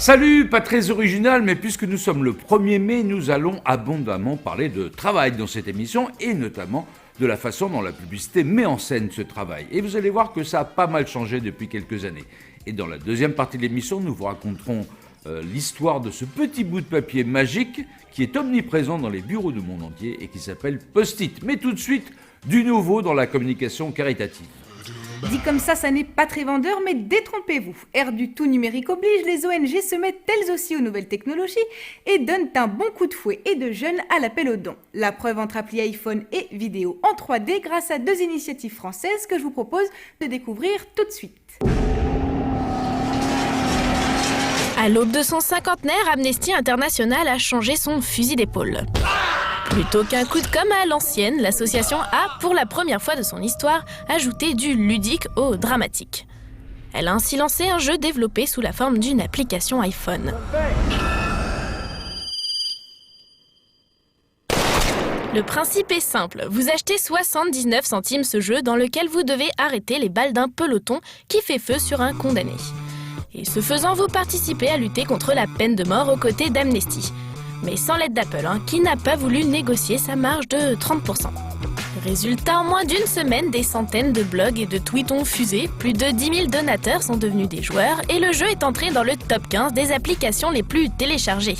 Salut, pas très original, mais puisque nous sommes le 1er mai, nous allons abondamment parler de travail dans cette émission et notamment de la façon dont la publicité met en scène ce travail. Et vous allez voir que ça a pas mal changé depuis quelques années. Et dans la deuxième partie de l'émission, nous vous raconterons l'histoire de ce petit bout de papier magique qui est omniprésent dans les bureaux du monde entier et qui s'appelle Post-it. Mais tout de suite, du nouveau dans la communication caritative. Dit comme ça n'est pas très vendeur, mais détrompez-vous. Ère du tout numérique oblige, les ONG se mettent elles aussi aux nouvelles technologies et donnent un bon coup de fouet et de jeunes à l'appel aux dons. La preuve entre appli iPhone et vidéo en 3D grâce à 2 initiatives françaises que je vous propose de découvrir tout de suite. À l'aube de son cinquantenaire, Amnesty International a changé son fusil d'épaule. Plutôt qu'un coup de com' à l'ancienne, l'association a, pour la première fois de son histoire, ajouté du ludique au dramatique. Elle a ainsi lancé un jeu développé sous la forme d'une application iPhone. Le principe est simple, vous achetez 79 centimes ce jeu dans lequel vous devez arrêter les balles d'un peloton qui fait feu sur un condamné. Et ce faisant, vous participez à lutter contre la peine de mort aux côtés d'Amnesty. Mais sans l'aide d'Apple, qui n'a pas voulu négocier sa marge de 30%. Résultat, en moins d'une semaine, des centaines de blogs et de tweets ont fusé, plus de 10 000 donateurs sont devenus des joueurs et le jeu est entré dans le top 15 des applications les plus téléchargées.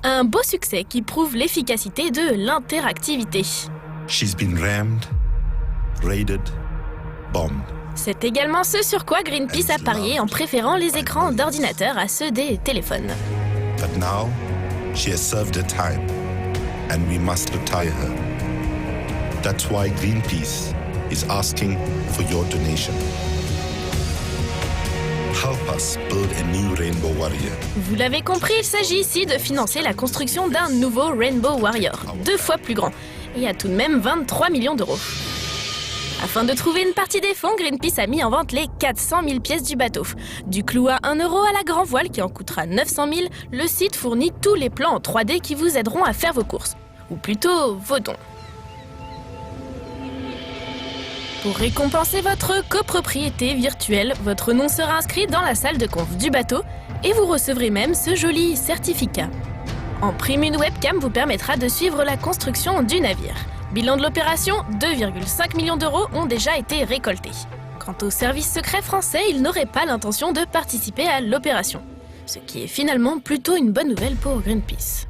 Un beau succès qui prouve l'efficacité de l'interactivité. She's been rammed, raided, bombed. C'est également ce sur quoi Greenpeace a parié en préférant les écrans d'ordinateur à ceux des téléphones. But now, she has served her time, and we must retire her. That's why Greenpeace is asking for your donation. Help us build a new Rainbow Warrior. Vous l'avez compris, il s'agit ici de financer la construction d'un nouveau Rainbow Warrior, 2 fois plus grand, et à tout de même 23 millions d'euros. Afin de trouver une partie des fonds, Greenpeace a mis en vente les 400 000 pièces du bateau. Du clou à 1 euro à la grand voile qui en coûtera 900 000, le site fournit tous les plans en 3D qui vous aideront à faire vos courses. Ou plutôt, vos dons. Pour récompenser votre copropriété virtuelle, votre nom sera inscrit dans la salle de conf du bateau et vous recevrez même ce joli certificat. En prime, une webcam vous permettra de suivre la construction du navire. Bilan de l'opération, 2,5 millions d'euros ont déjà été récoltés. Quant au service secret français, il n'aurait pas l'intention de participer à l'opération. Ce qui est finalement plutôt une bonne nouvelle pour Greenpeace.